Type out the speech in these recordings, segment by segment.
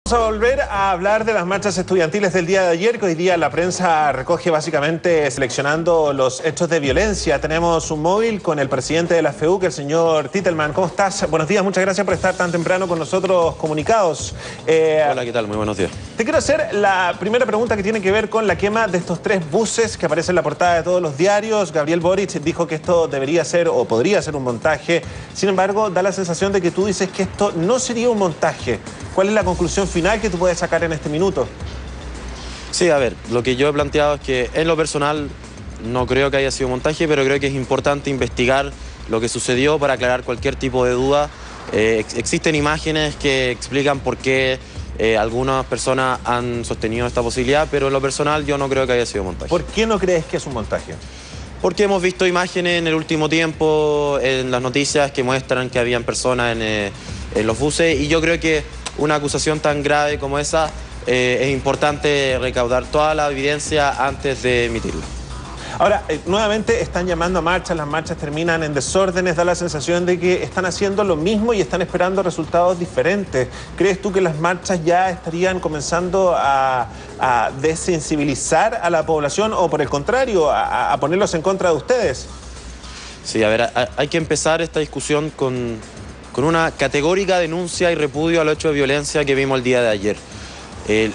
Vamos a volver a hablar de las marchas estudiantiles del día de ayer, que hoy día la prensa recoge básicamente seleccionando los hechos de violencia. Tenemos un móvil con el presidente de la FEUC, el señor Titelman. ¿Cómo estás? Buenos días, muchas gracias por estar tan temprano con nosotros comunicados. Hola, ¿qué tal? Muy buenos días. Te quiero hacer la primera pregunta que tiene que ver con la quema de estos 3 buses que aparecen en la portada de todos los diarios. Gabriel Boric dijo que esto debería ser o podría ser un montaje. Sin embargo, da la sensación de que tú dices que esto no sería un montaje. ¿Cuál es la conclusión final que tú puedes sacar en este minuto? Sí, a ver, lo que yo he planteado es que en lo personal no creo que haya sido montaje, pero creo que es importante investigar lo que sucedió para aclarar cualquier tipo de duda. Existen imágenes que explican por qué algunas personas han sostenido esta posibilidad, pero en lo personal yo no creo que haya sido montaje. ¿Por qué no crees que es un montaje? Porque hemos visto imágenes en el último tiempo en las noticias que muestran que habían personas en los buses, y yo creo que una acusación tan grave como esa es importante recaudar toda la evidencia antes de emitirla. Ahora, nuevamente están llamando a marchas, las marchas terminan en desórdenes, da la sensación de que están haciendo lo mismo y están esperando resultados diferentes. ¿Crees tú que las marchas ya estarían comenzando a desensibilizar a la población o por el contrario, a ponerlos en contra de ustedes? Sí, a ver, hay que empezar esta discusión con una categórica denuncia y repudio a los hechos de violencia que vimos el día de ayer.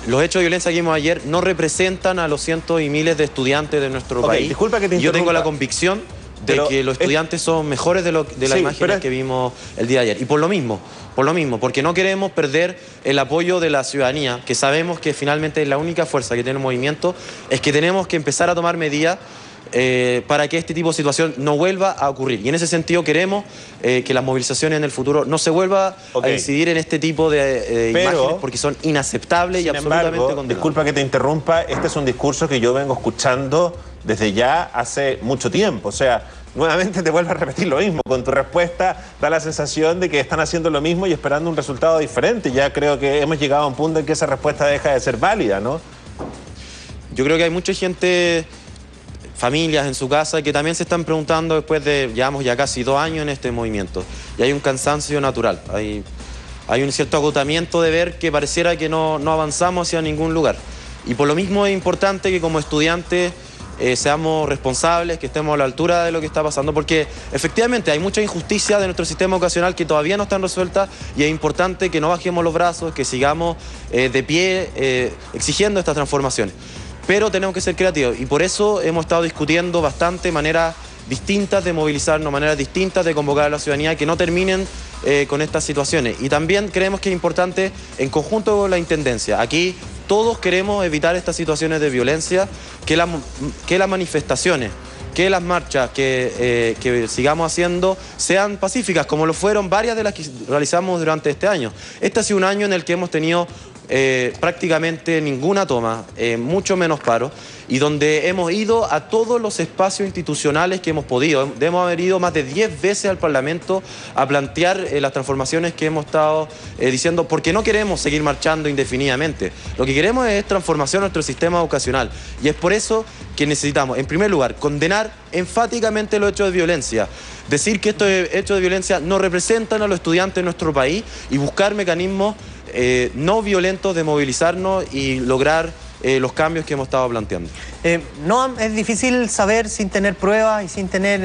Los hechos de violencia que vimos ayer no representan a los cientos y miles de estudiantes de nuestro país. Disculpa que te interrumpa. Yo tengo la convicción de que los estudiantes son mejores de las imágenes que vimos el día de ayer. Y por lo mismo, porque no queremos perder el apoyo de la ciudadanía, que sabemos que finalmente es la única fuerza que tiene el movimiento, es que tenemos que empezar a tomar medidas para que este tipo de situación no vuelva a ocurrir. Y en ese sentido queremos que las movilizaciones en el futuro no se vuelva a incidir en este tipo de imágenes, porque son inaceptables y absolutamente condenables. Disculpa que te interrumpa, este es un discurso que yo vengo escuchando desde ya hace mucho tiempo. O sea, nuevamente te vuelvo a repetir lo mismo. Con tu respuesta da la sensación de que están haciendo lo mismo y esperando un resultado diferente. Ya creo que hemos llegado a un punto en que esa respuesta deja de ser válida, ¿no? Yo creo que hay mucha gente, familias en su casa, que también se están preguntando después de, llevamos ya casi 2 años en este movimiento, y hay un cansancio natural, hay un cierto agotamiento de ver que pareciera que no avanzamos hacia ningún lugar. Y por lo mismo es importante que como estudiantes seamos responsables, que estemos a la altura de lo que está pasando, porque efectivamente hay mucha injusticia de nuestro sistema educacional que todavía no están resueltas, y es importante que no bajemos los brazos, que sigamos de pie exigiendo estas transformaciones. Pero tenemos que ser creativos, y por eso hemos estado discutiendo bastante maneras distintas de movilizarnos, maneras distintas de convocar a la ciudadanía que no terminen con estas situaciones. Y también creemos que es importante, en conjunto con la Intendencia, aquí todos queremos evitar estas situaciones de violencia, que las manifestaciones, que las marchas que sigamos haciendo sean pacíficas, como lo fueron varias de las que realizamos durante este año. Este ha sido un año en el que hemos tenido prácticamente ninguna toma, mucho menos paro, y donde hemos ido a todos los espacios institucionales que hemos podido. Debemos haber ido más de 10 veces al Parlamento a plantear las transformaciones que hemos estado diciendo, porque no queremos seguir marchando indefinidamente. Lo que queremos es transformación de nuestro sistema educacional, y es por eso que necesitamos, en primer lugar, condenar enfáticamente los hechos de violencia, decir que estos hechos de violencia no representan a los estudiantes de nuestro país, y buscar mecanismos no violentos de movilizarnos y lograr los cambios que hemos estado planteando. No, es difícil saber sin tener pruebas y sin tener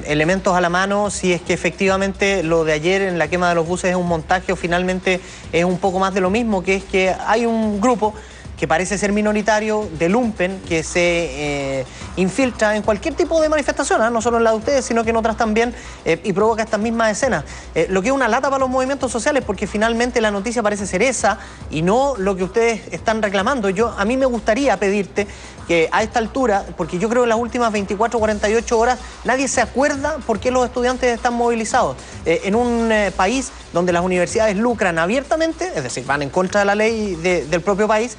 elementos a la mano si es que efectivamente lo de ayer en la quema de los buses es un montaje o finalmente es un poco más de lo mismo, que es que hay un grupo que parece ser minoritario, de lumpen, que se infiltra en cualquier tipo de manifestación, no solo en la de ustedes, sino que en otras también, y provoca estas mismas escenas. Lo que es una lata para los movimientos sociales, porque finalmente la noticia parece ser esa y no lo que ustedes están reclamando. A mí me gustaría pedirte que a esta altura, porque yo creo que en las últimas 24 o 48 horas nadie se acuerda por qué los estudiantes están movilizados. En un país donde las universidades lucran abiertamente, es decir, van en contra de la ley del propio país,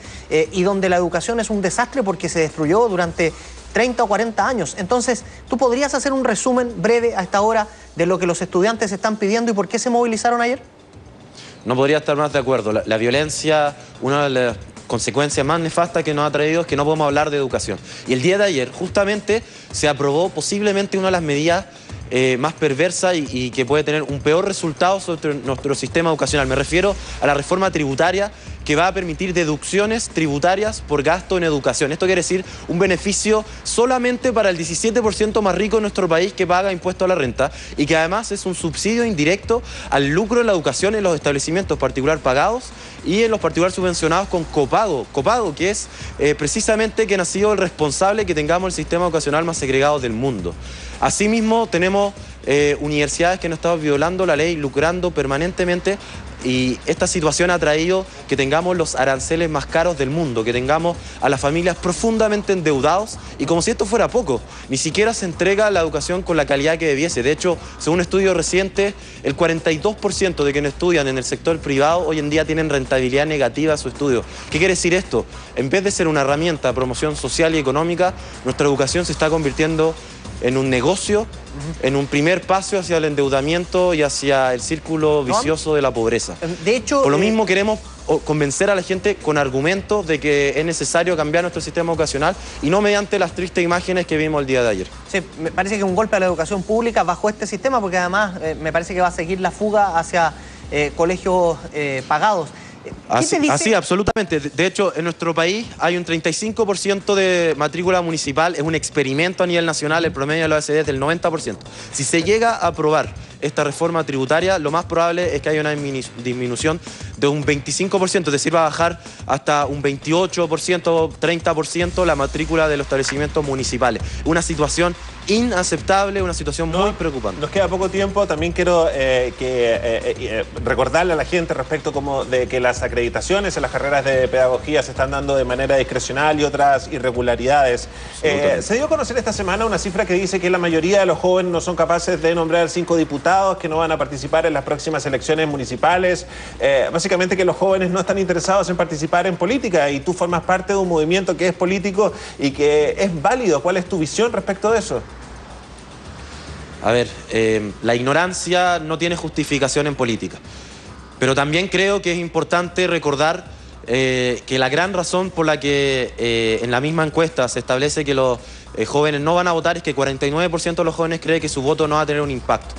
y donde la educación es un desastre porque se destruyó durante 30 o 40 años. Entonces, ¿tú podrías hacer un resumen breve a esta hora de lo que los estudiantes están pidiendo y por qué se movilizaron ayer? No podría estar más de acuerdo. La violencia, una de las consecuencias más nefastas que nos ha traído es que no podemos hablar de educación. Y el día de ayer, justamente, se aprobó posiblemente una de las medidas más perversa y que puede tener un peor resultado sobre nuestro sistema educacional. Me refiero a la reforma tributaria que va a permitir deducciones tributarias por gasto en educación. Esto quiere decir un beneficio solamente para el 17% más rico de nuestro país que paga impuesto a la renta y que además es un subsidio indirecto al lucro de la educación en los establecimientos particular pagados y en los particular subvencionados con copago. Copago, que es precisamente quien ha sido el responsable que tengamos el sistema educacional más segregado del mundo. Asimismo, tenemos universidades que no están violando la ley, lucrando permanentemente, y esta situación ha traído que tengamos los aranceles más caros del mundo, que tengamos a las familias profundamente endeudados y como si esto fuera poco, ni siquiera se entrega la educación con la calidad que debiese. De hecho, según un estudio reciente, el 42% de quienes estudian en el sector privado hoy en día tienen rentabilidad negativa a su estudio. ¿Qué quiere decir esto? En vez de ser una herramienta de promoción social y económica, nuestra educación se está convirtiendo en un negocio, en un primer paso hacia el endeudamiento y hacia el círculo vicioso de la pobreza. De hecho, por lo mismo queremos convencer a la gente con argumentos de que es necesario cambiar nuestro sistema educacional y no mediante las tristes imágenes que vimos el día de ayer. Sí, me parece que es un golpe a la educación pública bajo este sistema, porque además me parece que va a seguir la fuga hacia colegios pagados. Así, absolutamente. De hecho, en nuestro país hay un 35% de matrícula municipal, es un experimento a nivel nacional, el promedio de la OECD es del 90%. Si se llega a aprobar esta reforma tributaria, lo más probable es que haya una disminución de un 25%, es decir, va a bajar hasta un 28%, 30% la matrícula de los establecimientos municipales. Una situación inaceptable, una situación muy preocupante. Nos queda poco tiempo, también quiero recordarle a la gente respecto de que las acreditaciones en las carreras de pedagogía se están dando de manera discrecional y otras irregularidades. Se dio a conocer esta semana una cifra que dice que la mayoría de los jóvenes no son capaces de nombrar 5 diputados, que no van a participar en las próximas elecciones municipales. Básicamente que los jóvenes no están interesados en participar en política y tú formas parte de un movimiento que es político y que es válido. ¿Cuál es tu visión respecto de eso? A ver, la ignorancia no tiene justificación en política, pero también creo que es importante recordar que la gran razón por la que en la misma encuesta se establece que los jóvenes no van a votar es que 49% de los jóvenes cree que su voto no va a tener un impacto.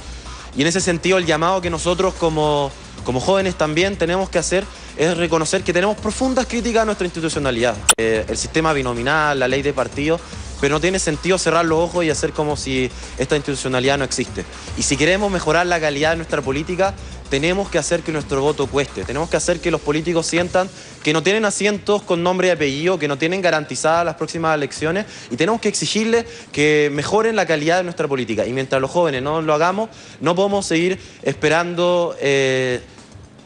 Y en ese sentido el llamado que nosotros como jóvenes también tenemos que hacer es reconocer que tenemos profundas críticas a nuestra institucionalidad, el sistema binominal, la ley de partidos, pero no tiene sentido cerrar los ojos y hacer como si esta institucionalidad no existe. Y si queremos mejorar la calidad de nuestra política, tenemos que hacer que nuestro voto cueste, tenemos que hacer que los políticos sientan que no tienen asientos con nombre y apellido, que no tienen garantizadas las próximas elecciones, y tenemos que exigirles que mejoren la calidad de nuestra política. Y mientras los jóvenes no lo hagamos, no podemos seguir esperando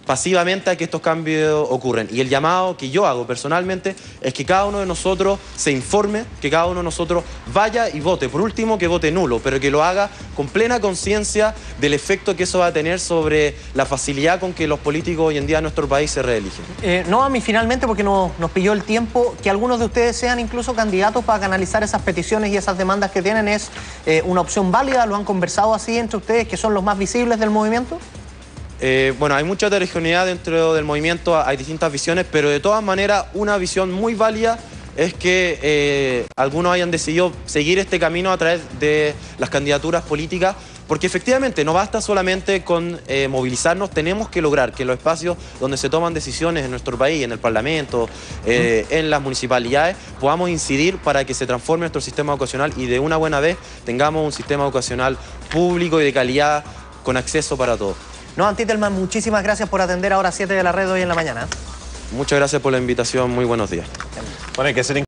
pasivamente a que estos cambios ocurran. Y el llamado que yo hago personalmente es que cada uno de nosotros se informe, que cada uno de nosotros vaya y vote. Por último, que vote nulo, pero que lo haga con plena conciencia del efecto que eso va a tener sobre la facilidad con que los políticos hoy en día en nuestro país se reeligen. No, a mí finalmente, porque nos pilló el tiempo, que algunos de ustedes sean incluso candidatos para canalizar esas peticiones y esas demandas que tienen, ¿es una opción válida? ¿Lo han conversado así entre ustedes, que son los más visibles del movimiento? Bueno, hay mucha heterogeneidad dentro del movimiento, hay distintas visiones, pero de todas maneras una visión muy válida es que algunos hayan decidido seguir este camino a través de las candidaturas políticas, porque efectivamente no basta solamente con movilizarnos, tenemos que lograr que los espacios donde se toman decisiones en nuestro país, en el Parlamento, en las municipalidades, podamos incidir para que se transforme nuestro sistema educacional y de una buena vez tengamos un sistema educacional público y de calidad con acceso para todos. Noam Titelman, muchísimas gracias por atender a Hora 7 de la Red hoy en la mañana. Muchas gracias por la invitación, muy buenos días. Bueno, hay que ser